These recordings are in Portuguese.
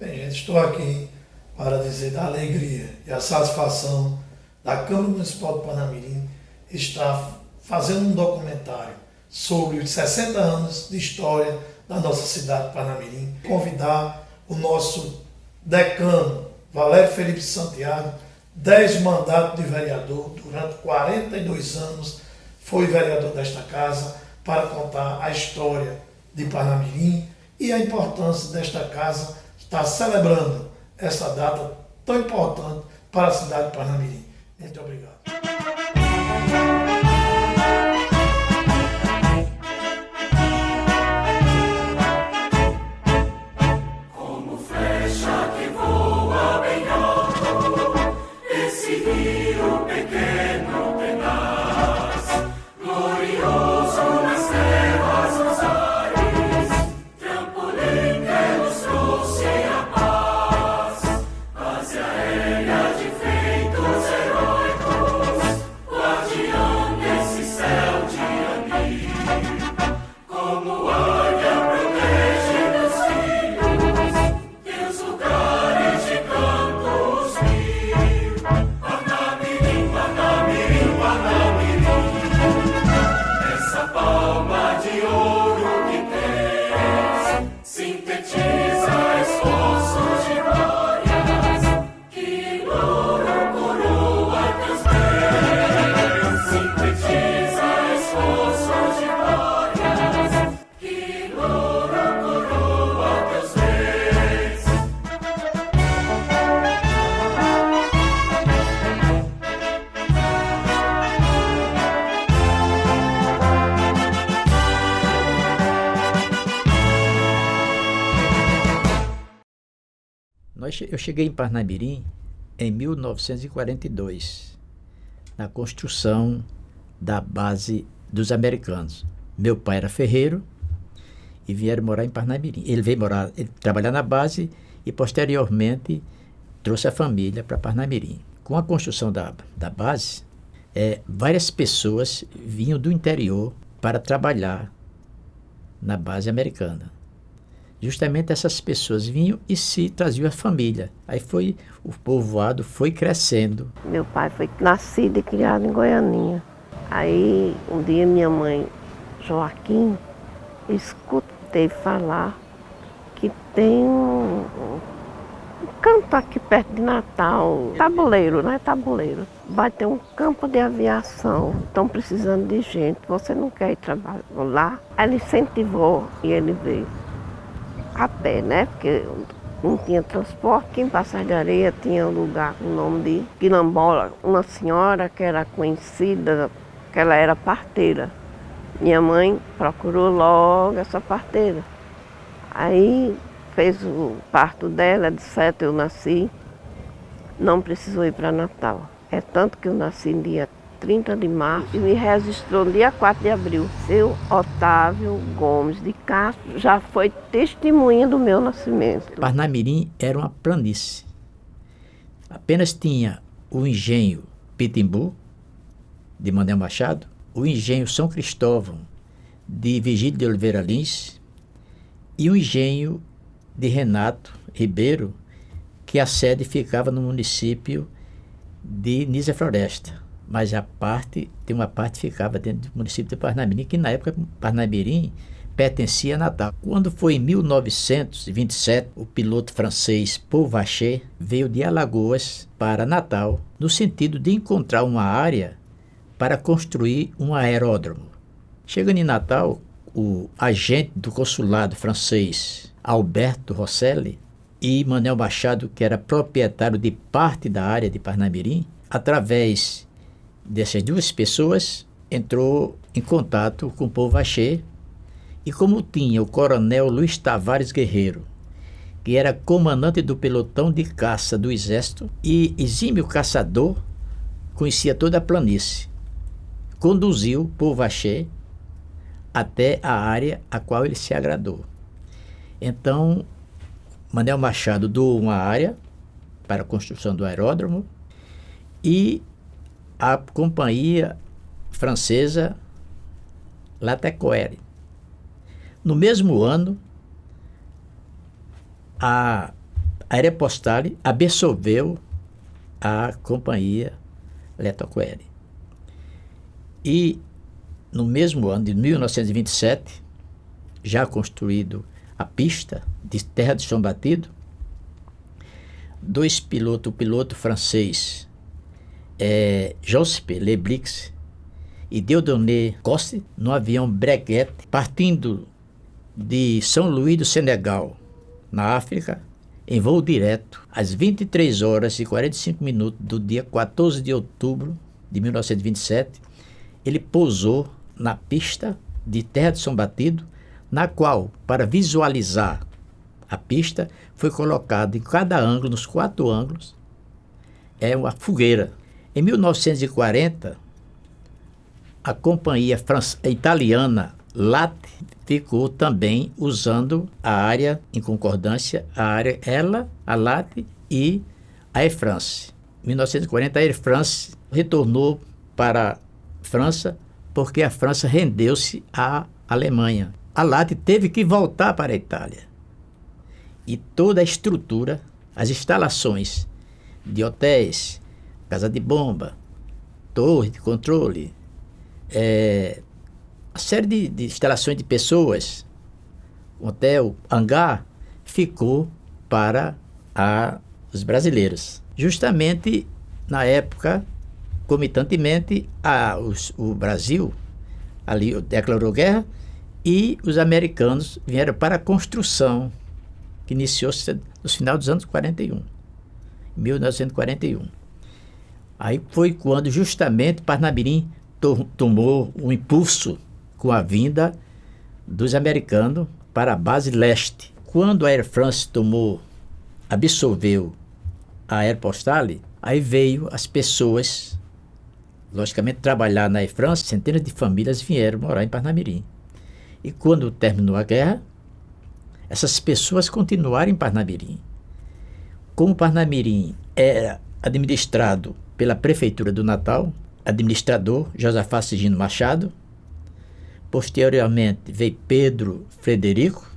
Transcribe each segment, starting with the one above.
Bem, gente, estou aqui para dizer da alegria e a satisfação da Câmara Municipal de Parnamirim estar fazendo um documentário sobre os 60 anos de história da nossa cidade de Parnamirim. Convidar o nosso decano, Valério Felipe Santiago, 10 mandatos de vereador, durante 42 anos foi vereador desta casa, para contar a história de Parnamirim e a importância desta casa estar celebrando essa data tão importante para a cidade de Parnamirim. Muito obrigado. Como flecha que voa bem alto, esse rio pequeno tenaz, glorioso nas terras dos ares, trampolim que nos trouxe a paz e aérea de feitos heróicos, guardião desse céu de anil. Como águia protege meus filhos, teus lugares de cantos mil. Parnamirim, Parnamirim, Parnamirim, essa palma de ouro que tens sintetiza esforços de glórias, que louro coroa teus bens. Sintetiza esforços de glórias, que louro coroa teus bens. Eu cheguei em Parnamirim em 1942, na construção da base dos americanos. Meu pai era ferreiro e vieram morar em Parnamirim. Ele veio trabalhar na base e posteriormente trouxe a família para Parnamirim. Com a construção da base, várias pessoas vinham do interior para trabalhar na base americana. Justamente essas pessoas vinham e se traziam a família. Aí o povoado foi crescendo. Meu pai foi nascido e criado em Goianinha. Aí um dia minha mãe, Joaquim, escutei falar que tem um campo aqui perto de Natal, tabuleiro, né? Tabuleiro. Vai ter um campo de aviação, estão precisando de gente, você não quer ir trabalhar lá? Aí ele incentivou e ele veio. A pé, né? Porque não tinha transporte. Em Passagem de Areia tinha um lugar com o nome de Quilombola. Uma senhora que era conhecida, que ela era parteira. Minha mãe procurou logo essa parteira. Aí fez o parto dela, de 7 eu nasci. Não precisou ir para Natal. É tanto que eu nasci no dia 30 de março e me registrou no dia 4 de abril. Seu Otávio Gomes de Castro já foi testemunha do meu nascimento. Parnamirim era uma planície. Apenas tinha o engenho Pitimbu, de Manuel Machado, o engenho São Cristóvão, de Virgílio de Oliveira Lins, e o engenho de Renato Ribeiro, que a sede ficava no município de Nísia Floresta. Mas tem uma parte que ficava dentro do município de Parnamirim, que na época Parnamirim pertencia a Natal. Quando foi em 1927, o piloto francês Paul Vacher veio de Alagoas para Natal, no sentido de encontrar uma área para construir um aeródromo. Chegando em Natal, o agente do consulado francês, Alberto Rosselli, e Manuel Machado, que era proprietário de parte da área de Parnamirim, através dessas duas pessoas, entrou em contato com o Paul Vacher, e como tinha o coronel Luiz Tavares Guerreiro, que era comandante do pelotão de caça do Exército e exímio caçador, conhecia toda a planície, conduziu Paul Vacher até a área a qual ele se agradou. Então, Manuel Machado doou uma área para a construção do aeródromo e a companhia francesa Latécoère. No mesmo ano, a a Aeropostale absorveu a companhia Letoquere. E no mesmo ano de 1927, já construído a pista de Terra de Chão Batido, o piloto francês Joseph Lebrix e Dieudonné Coste, no avião Breguet, partindo de São Luís do Senegal, na África, em voo direto, às 23 horas e 45 minutos do dia 14 de outubro de 1927, ele pousou na pista de Terra de Chão Batido, na qual, para visualizar a pista, foi colocado em cada ângulo, nos 4 ângulos, uma fogueira. Em 1940, a companhia italiana LAT ficou também usando a área em concordância, a LAT e a Air France. Em 1940, a Air France retornou para a França porque a França rendeu-se à Alemanha. A LAT teve que voltar para a Itália. E toda a estrutura, as instalações de hotéis, casa de bomba, torre de controle, a série de instalações de pessoas, hotel, hangar, ficou para os brasileiros. Justamente na época, comitantemente, o Brasil ali declarou guerra e os americanos vieram para a construção, que iniciou-se no final dos anos 41, 1941. Aí foi quando justamente Parnamirim tomou um impulso com a vinda dos americanos para a base leste. Quando a Air France absorveu a Aeropostale, aí veio as pessoas, logicamente, trabalhar na Air France. Centenas de famílias vieram morar em Parnamirim. E quando terminou a guerra, essas pessoas continuaram em Parnamirim. Como Parnamirim era administrado pela Prefeitura do Natal, administrador Josafá Sigino Machado, posteriormente veio Pedro Frederico,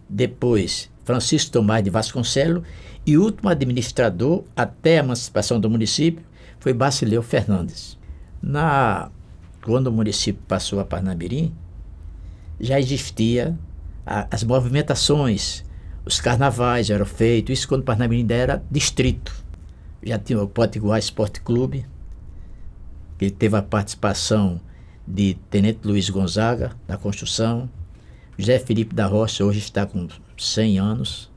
depois Francisco Tomás de Vasconcelos, e o último administrador, até a emancipação do município, foi Bacileu Fernandes. Quando o município passou a Parnamirim, já existia as movimentações, os carnavais eram feitos, isso quando Parnamirim ainda era distrito. Já tinha o Potiguar Esporte Clube, que teve a participação de Tenente Luiz Gonzaga, na construção. José Felipe da Rocha hoje está com 100 anos.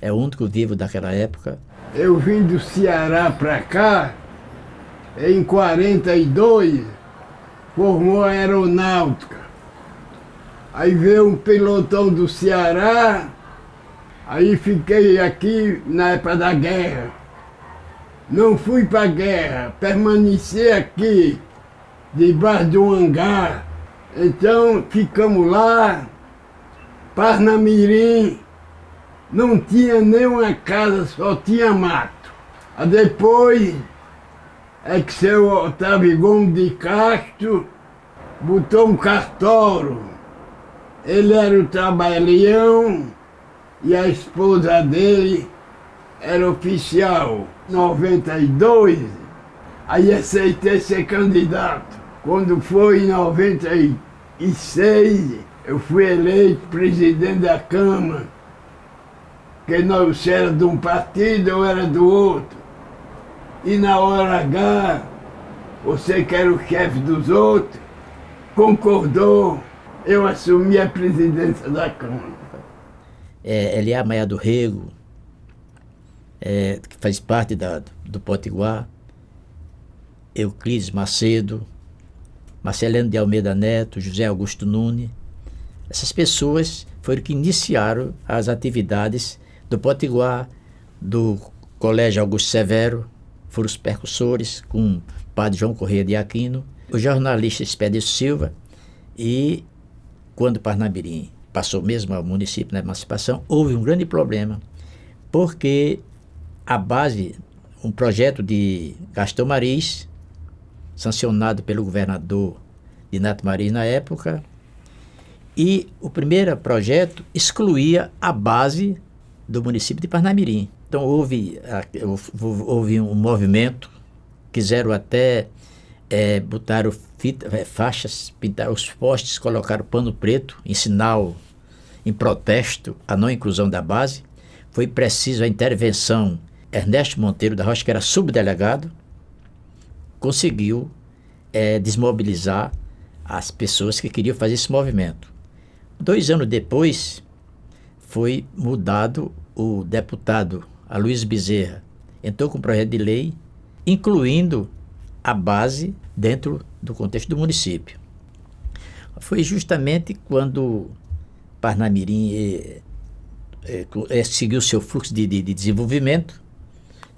É o único vivo daquela época. Eu vim do Ceará para cá, em 42, formou a aeronáutica. Aí veio um pilotão do Ceará, aí fiquei aqui na época da guerra. Não fui para a guerra, permaneci aqui, debaixo de um hangar. Então ficamos lá, Parnamirim, não tinha nenhuma casa, só tinha mato. Aí depois é que seu Otávio Gomes de Castro botou um cartório. Ele era o trabalhão e a esposa dele era oficial. 92, aí aceitei ser candidato. Quando foi em 96, eu fui eleito presidente da Câmara, porque nós era de um partido, eu era do outro. E na hora H, você que era o chefe dos outros, concordou, eu assumi a presidência da Câmara. Eliá Maia do Rego, que faz parte do Potiguar, Euclides Macedo, Marcelino de Almeida Neto, José Augusto Nunes. Essas pessoas foram que iniciaram as atividades do Potiguar, do Colégio Augusto Severo, foram os percussores, com o padre João Correia de Aquino, o jornalista Expedito Silva. E quando Parnamirim passou mesmo ao município na emancipação, houve um grande problema, porque a base, um projeto de Gastão Maris, sancionado pelo governador Dinato Maris na época, e o primeiro projeto excluía a base do município de Parnamirim. Então houve um movimento, quiseram até botaram faixas, pintaram os postes, colocaram pano preto em sinal, em protesto à não inclusão da base. Foi preciso a intervenção. Ernesto Monteiro da Rocha, que era subdelegado, conseguiu desmobilizar as pessoas que queriam fazer esse movimento. 2 anos depois, foi mudado o deputado Aloysio Bezerra. Entrou com um projeto de lei, incluindo a base dentro do contexto do município. Foi justamente quando Parnamirim seguiu seu fluxo de desenvolvimento.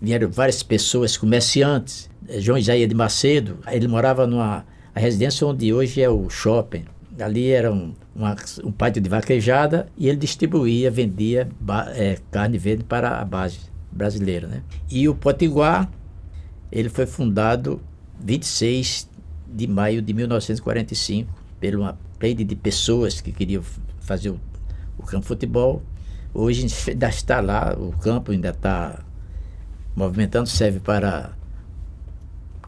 Vieram várias pessoas, comerciantes. João Isaías de Macedo, ele morava numa residência onde hoje é o shopping. Ali era um pátio de vaquejada e ele vendia carne verde para a base brasileira, né? E o Potiguar, ele foi fundado 26 de maio de 1945 por uma rede de pessoas que queriam fazer o campo de futebol. Hoje ainda está lá, o campo ainda está movimentando, serve para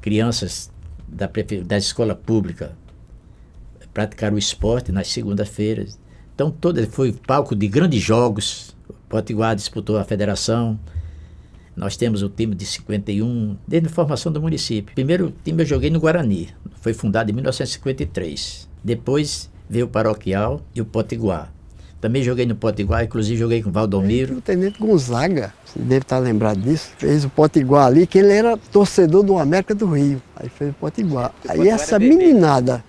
crianças da escola pública praticar o esporte nas segundas-feiras. Então foi palco de grandes jogos. O Potiguar disputou a federação. Nós temos o time de 51, desde a formação do município. O primeiro time eu joguei no Guarani, foi fundado em 1953. Depois veio o Paroquial e o Potiguar. Também joguei no Potiguar, inclusive joguei com o Valdomiro. O Tenente Gonzaga, você deve estar lembrado disso, fez o Potiguar ali, que ele era torcedor do América do Rio. Aí fez o Potiguar. Aí essa meninada,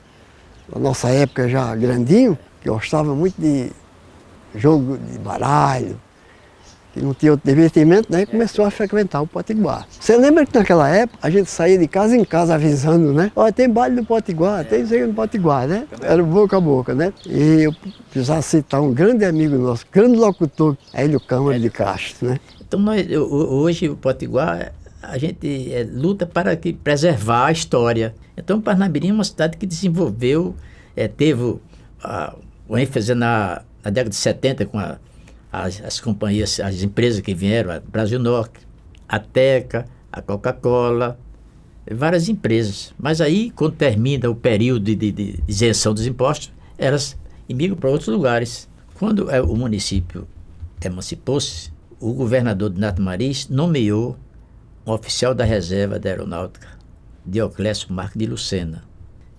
na nossa época já grandinho, que gostava muito de jogo de baralho, que não tinha outro divertimento, daí começou a frequentar o Potiguar. Você lembra que naquela época a gente saía de casa em casa avisando, né? Olha, tem baile no Potiguar, tem isso aí no Potiguar, né? Era boca a boca, né? E eu precisava citar um grande amigo nosso, grande locutor, Hélio Câmara de Castro, né? Então hoje o Potiguar, a gente luta para preservar a história. Então Parnamirim é uma cidade que desenvolveu, teve o ênfase na década de 70 com as companhias, as empresas que vieram, a Brasilnoc, a Teca, a Coca-Cola, várias empresas. Mas aí, quando termina o período de isenção dos impostos, elas imigram para outros lugares. Quando o município emancipou-se, o governador Donato Mariz nomeou um oficial da reserva da aeronáutica, Dioclésio Marques de Lucena.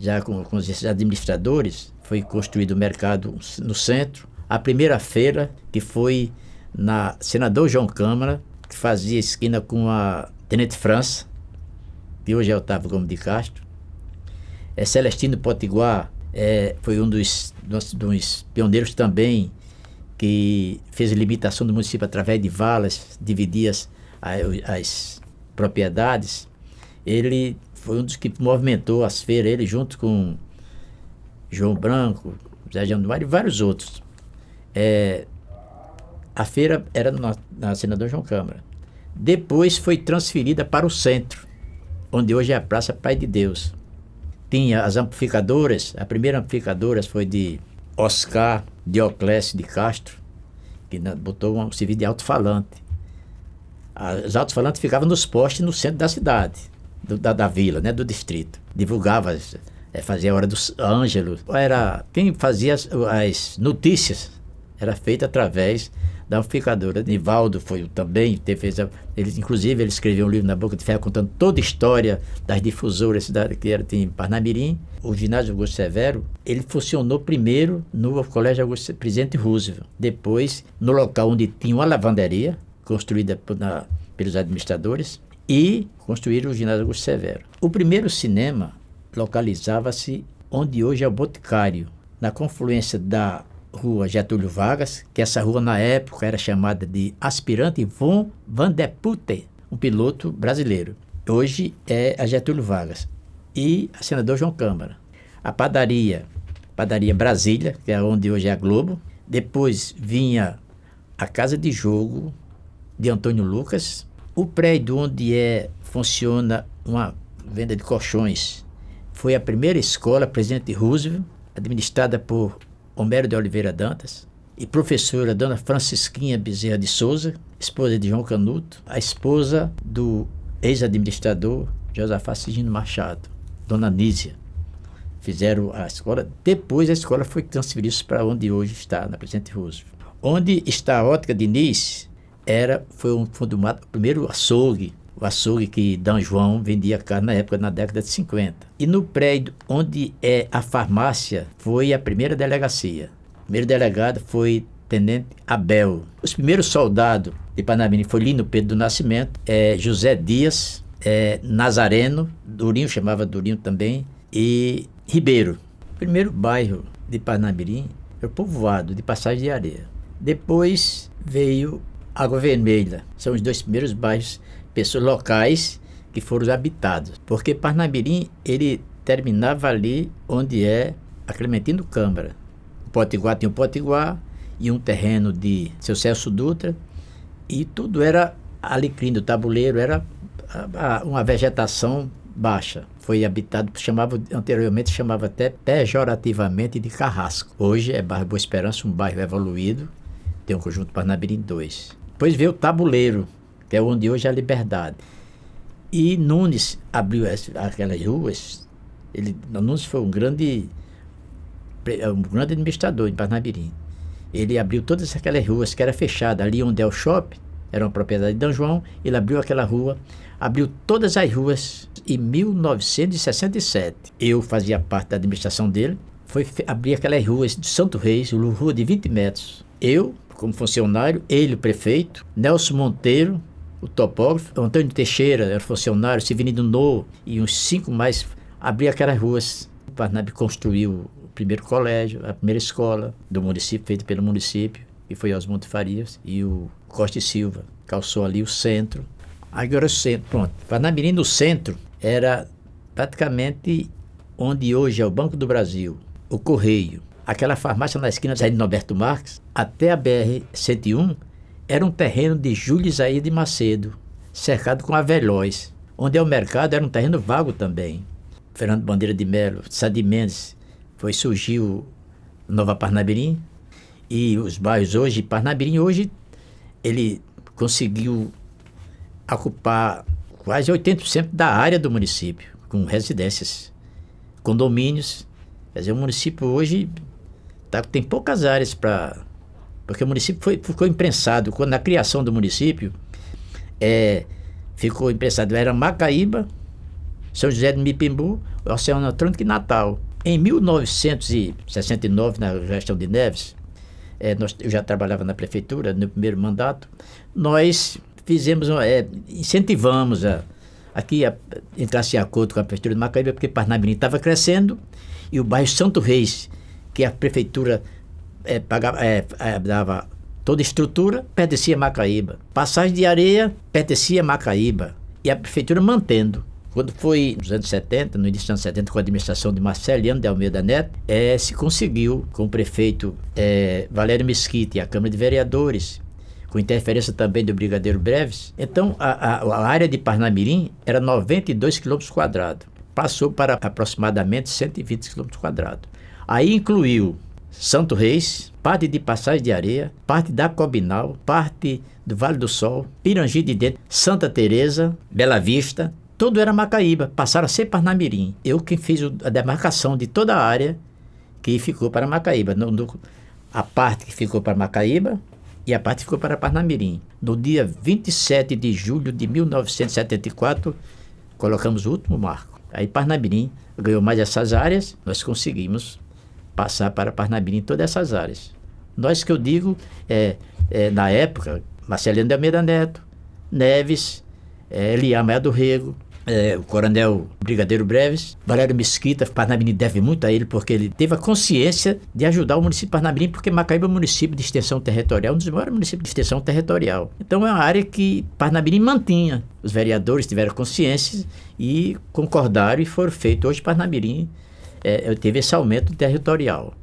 Já com os administradores, foi construído o mercado no centro. A primeira feira, que foi na Senador João Câmara, que fazia esquina com a Tenente França, que hoje é Otávio Gomes de Castro. Celestino Potiguar foi um dos pioneiros também, que fez a limitação do município através de valas, dividia as propriedades. Ele foi um dos que movimentou as feiras, ele junto com João Branco, Zé Januário e vários outros. A feira era na Senador João Câmara. Depois foi transferida para o centro, onde hoje é a Praça Pai de Deus. Tinha as amplificadoras, a primeira amplificadora foi de Oscar Dioclésio de Castro, que botou um serviço de alto-falante. Os alto-falantes ficavam nos postes no centro da cidade, da vila, né, do distrito. Divulgava, fazia a hora dos Ângelos. Quem fazia as notícias era feito através da amplificadora. Nivaldo foi também, inclusive ele escreveu um livro na Boca de Ferro contando toda a história das difusoras que era em Parnamirim. O ginásio Augusto Severo, ele funcionou primeiro no Colégio Augusto Presidente Roosevelt, depois no local onde tinha uma lavanderia, construída pelos administradores, e construíram o ginásio Augusto Severo. O primeiro cinema localizava-se onde hoje é o Boticário, na confluência da Rua Getúlio Vargas, que essa rua na época era chamada de Aspirante von Van der Putte, um piloto brasileiro. Hoje é a Getúlio Vargas. E a Senador João Câmara. A padaria Brasília, que é onde hoje é a Globo. Depois vinha a Casa de Jogo de Antônio Lucas. O prédio onde funciona uma venda de colchões foi a primeira escola Presidente Roosevelt, administrada por Homero de Oliveira Dantas. e professora Dona Francisquinha Bezerra de Souza, esposa de João Canuto, a esposa do ex-administrador Josafá Cigino Machado, Dona Nísia. Fizeram a escola. Depois a escola foi transferida para onde hoje está, na Presidente Roosevelt. Onde está a Ótica Diniz, foi o primeiro açougue, o açougue que D. João vendia carne na época, na década de 50. E no prédio onde é a farmácia, foi a primeira delegacia. O primeiro delegado foi Tenente Abel. Os primeiros soldados de Parnamirim foi Lino Pedro do Nascimento, José Dias, Nazareno, Durinho, chamava Durinho também, e Ribeiro. O primeiro bairro de Parnamirim era o povoado de Passagem de Areia. Depois veio Água Vermelha. São os dois primeiros bairros, pessoas locais que foram habitados. Porque Parnamirim, ele terminava ali onde é a Clementino Câmara. O Potiguar tinha o Potiguar e um terreno de seu Celso Dutra, e tudo era alecrim do tabuleiro, era uma vegetação baixa. Foi habitado, anteriormente chamava até pejorativamente de Carrasco. Hoje é bairro Boa Esperança, um bairro evoluído, tem um conjunto Parnamirim 2. Depois veio o Tabuleiro, que é onde hoje é a Liberdade. E Nunes abriu aquelas ruas. Nunes foi um grande administrador em Parnamirim. Ele abriu todas aquelas ruas que eram fechadas, ali onde é o shopping, era uma propriedade de D. João. Ele abriu aquela rua, abriu todas as ruas em 1967. Eu fazia parte da administração dele, foi abrir aquelas ruas de Santo Reis, rua de 20 metros. Eu, como funcionário, ele, o prefeito, Nelson Monteiro, o topógrafo, Antônio Teixeira, era funcionário, Severino No e uns 5 mais, abrir aquelas ruas. O Parnamirim construiu o primeiro colégio, a primeira escola do município, feita pelo município, que foi Osmonte Farias, e o Costa e Silva calçou ali o centro. Agora o centro, pronto. Parnamirim no centro era praticamente onde hoje é o Banco do Brasil, o Correio, aquela farmácia na esquina da Norberto Marques, até a BR-101, era um terreno de Júlio Isaías de Macedo, cercado com avelóis. Onde é o mercado era um terreno vago também. Fernando Bandeira de Melo, Sadi Mendes, surgiu Nova Parnamirim, e os bairros hoje, Parnamirim hoje, ele conseguiu ocupar quase 80% da área do município, com residências, condomínios. Quer dizer, o município hoje tem poucas áreas porque o município ficou imprensado. Quando na criação do município, ficou imprensado, era Macaíba, São José do Mipimbu, Oceano Atlântico e Natal. Em 1969, na gestão de Neves, eu já trabalhava na prefeitura, no primeiro mandato, nós incentivamos entrasse em acordo com a prefeitura de Macaíba, porque Parnamirim estava crescendo, e o bairro Santo Reis, que a prefeitura dava toda a estrutura, pertencia a Macaíba. Passagem de Areia pertencia a Macaíba, e a prefeitura mantendo. Quando foi nos anos 70, no início dos anos 70, com a administração de Marceliano de Almeida Neto, se conseguiu, com o prefeito Valério Mesquita e a Câmara de Vereadores, com interferência também do Brigadeiro Breves. Então, a área de Parnamirim era 92 km², passou para aproximadamente 120 km². Aí incluiu Santo Reis, parte de Passagem de Areia, parte da Cobinal, parte do Vale do Sol, Pirangi de Dentro, Santa Teresa, Bela Vista. Tudo era Macaíba, passaram a ser Parnamirim. Eu que fiz a demarcação de toda a área que ficou para Macaíba. A parte que ficou para Macaíba e a parte que ficou para Parnamirim. No dia 27 de julho de 1974, colocamos o último marco. Aí Parnamirim ganhou mais essas áreas, nós conseguimos passar para Parnamirim todas essas áreas. Nós que eu digo, na época, Marceliano de Almeida Neto, Neves, Eliá Maia do Rego, o coronel Brigadeiro Breves, Valério Mesquita. Parnamirim deve muito a ele, porque ele teve a consciência de ajudar o município de Parnamirim, porque Macaíba é um município de extensão territorial, um dos maiores municípios de extensão territorial. Então é uma área que Parnamirim mantinha. Os vereadores tiveram consciência e concordaram, e foram feitos. Hoje Parnamirim teve esse aumento territorial.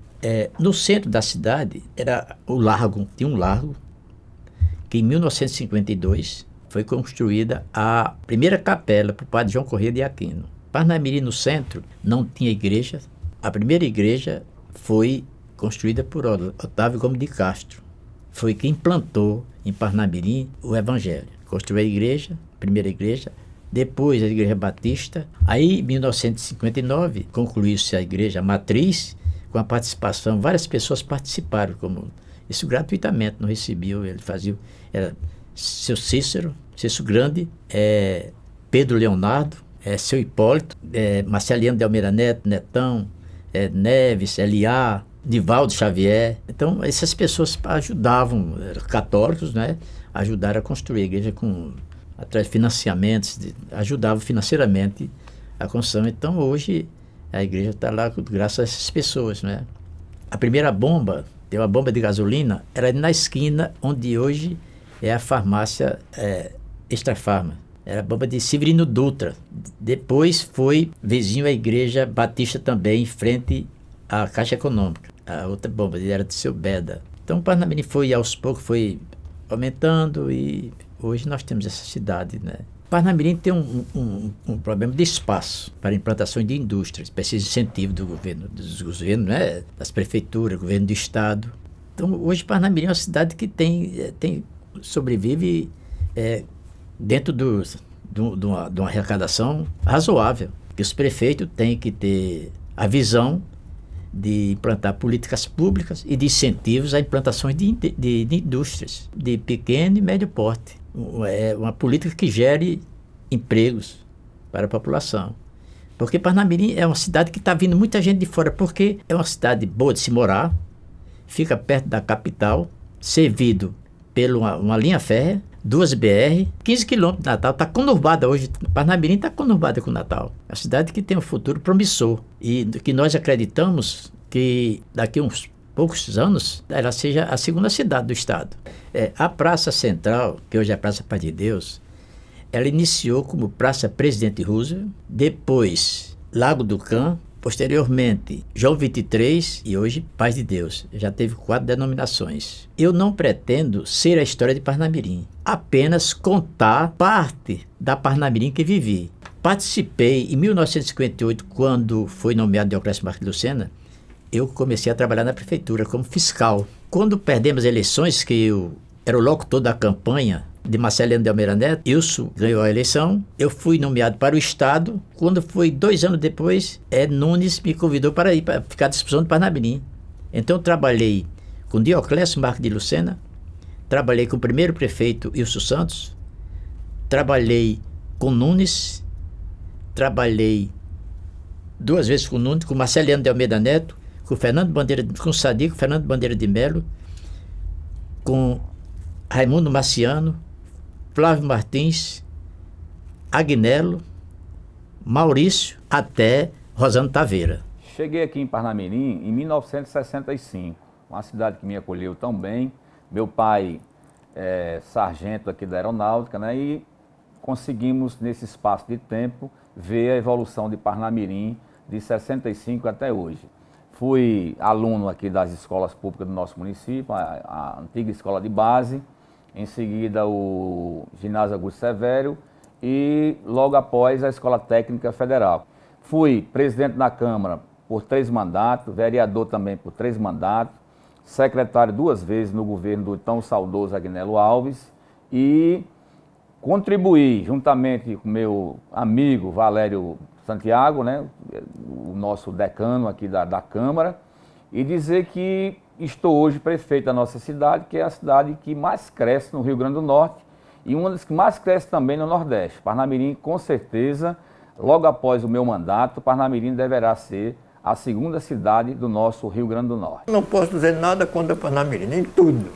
No centro da cidade tinha um largo, que em 1952 foi construída a primeira capela para o padre João Corrêa de Aquino. Parnamirim, no centro, não tinha igreja. A primeira igreja foi construída por Otávio Gomes de Castro. Foi quem implantou em Parnamirim o Evangelho. Construiu a igreja, a primeira igreja, depois a Igreja Batista. Aí, em 1959, concluiu-se a igreja matriz, com a participação, várias pessoas participaram, como isso gratuitamente, não recebiam, ele fazia, era seu Cícero Grande, Pedro Leonardo, seu Hipólito, Marceliano de Almeida Neto, Netão, Neves, Eliá, Nivaldo Xavier. Então, essas pessoas ajudavam, católicos, né, ajudaram a construir a igreja através de financiamentos, ajudavam financeiramente a construção. Então, hoje, a igreja está lá graças a essas pessoas, né. A primeira bomba, tem uma bomba de gasolina, era na esquina onde hoje é a farmácia Extra Farma. Era a bomba de Severino Dutra. Depois foi vizinho à igreja Batista também, em frente à Caixa Econômica. A outra bomba era de Seu Beda. Então o Parnamirim foi, aos poucos, foi aumentando e hoje nós temos essa cidade, né? Parnamirim tem um problema de espaço para implantações de indústrias. Precisa de incentivo do governo, dos governos, né? Das prefeituras, governo do estado. Então hoje Parnamirim é uma cidade que sobrevive dentro de uma arrecadação razoável, que os prefeitos têm que ter a visão de implantar políticas públicas e de incentivos a implantações de indústrias de pequeno e médio porte. Uma política que gere empregos para a população. Porque Parnamirim é uma cidade que está vindo muita gente de fora, porque é uma cidade boa de se morar, fica perto da capital, servido por uma linha férrea, 2 BR, 15 quilômetros de Natal, está conurbada hoje. Parnamirim está conurbada com Natal. É uma cidade que tem um futuro promissor e que nós acreditamos que daqui a uns poucos anos ela seja a segunda cidade do estado. A Praça Central, que hoje é a Praça Paz de Deus, ela iniciou como Praça Presidente Roosevelt, depois Lago do Cã, posteriormente João 23 e hoje Paz de Deus. Já teve 4 denominações. Eu não pretendo ser a história de Parnamirim, apenas contar parte da Parnamirim que vivi. Participei em 1958, quando foi nomeado Deoclésio Marques Lucena, eu comecei a trabalhar na prefeitura como fiscal. Quando perdemos as eleições, que eu era o locutor da campanha de Marceliano de Almeida Neto, Ilso ganhou a eleição, eu fui nomeado para o estado. Quando foi 2 anos depois, Nunes me convidou para ir para ficar à disposição de Parnamirim. Então eu trabalhei com Deoclésio Marques de Lucena, trabalhei com o primeiro prefeito Ilso Santos, trabalhei com Nunes, trabalhei 2 vezes com Nunes, com Marceliano de Almeida Neto, com Fernando Bandeira, com Sadico, Fernando Bandeira de Melo, com Raimundo Marciano, Flávio Martins, Agnello, Maurício, até Rosano Taveira. Cheguei aqui em Parnamirim em 1965, uma cidade que me acolheu tão bem. Meu pai é sargento aqui da Aeronáutica, né? E conseguimos, nesse espaço de tempo, ver a evolução de Parnamirim de 65 até hoje. Fui aluno aqui das escolas públicas do nosso município, a antiga escola de base, em seguida o ginásio Augusto Severo e logo após a Escola Técnica Federal. Fui presidente da Câmara por 3 mandatos, vereador também por 3 mandatos, secretário 2 vezes no governo do tão saudoso Agnello Alves e contribuí juntamente com meu amigo Valério Santiago, né, o nosso decano aqui da Câmara, e dizer que estou hoje prefeito da nossa cidade, que é a cidade que mais cresce no Rio Grande do Norte e uma das que mais cresce também no Nordeste. Parnamirim, com certeza, logo após o meu mandato, Parnamirim deverá ser a segunda cidade do nosso Rio Grande do Norte. Não posso dizer nada contra Parnamirim, nem tudo.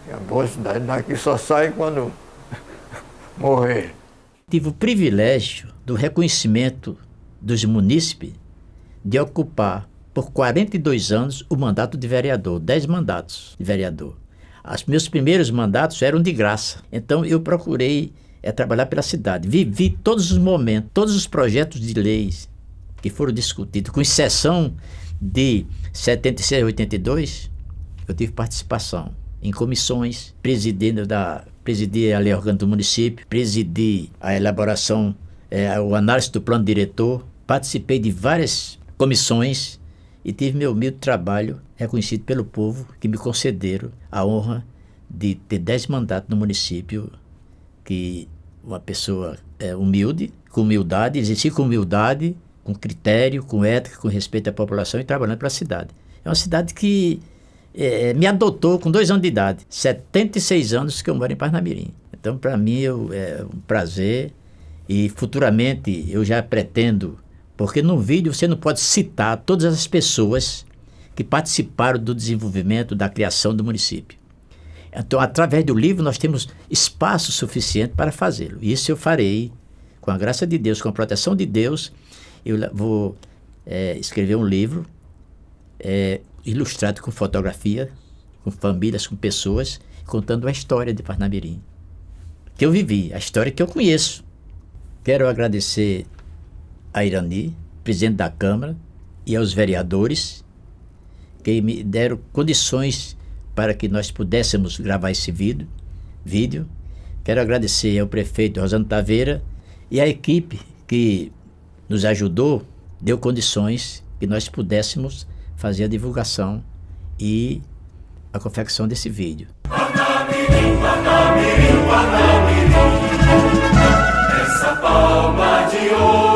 É uma boa cidade, daqui só sai quando morrer. Tive o privilégio do reconhecimento dos munícipes de ocupar por 42 anos o mandato de vereador, 10 mandatos de vereador. Os meus primeiros mandatos eram de graça, então eu procurei trabalhar pela cidade. Vivi todos os momentos, todos os projetos de leis que foram discutidos, com exceção de 76 e 82, eu tive participação em comissões, presidi a lei orgânica do município, presidi a elaboração, o análise do plano diretor, participei de várias comissões e tive meu humilde trabalho reconhecido pelo povo, que me concederam a honra de ter 10 mandatos no município, que uma pessoa humilde, com humildade, exercer com humildade, com critério, com ética, com respeito à população e trabalhando para a cidade. É uma cidade que me adotou com 2 anos de idade, 76 anos que eu moro em Parnamirim. Então, para mim, é um prazer e futuramente eu já pretendo, porque num vídeo você não pode citar todas as pessoas que participaram do desenvolvimento, da criação do município. Então, através do livro, nós temos espaço suficiente para fazê-lo. Isso eu farei, com a graça de Deus, com a proteção de Deus. Eu vou escrever um livro ilustrado com fotografia, com famílias, com pessoas, contando a história de Parnamirim, que eu vivi, a história que eu conheço. Quero agradecer a Irani, presidente da Câmara, e aos vereadores, que me deram condições para que nós pudéssemos gravar esse vídeo. Quero agradecer ao prefeito Rosano Taveira e à equipe que nos ajudou, deu condições que nós pudéssemos fazer a divulgação e a confecção desse vídeo. Parnamirim, Parnamirim, Parnamirim, essa palma de ouro.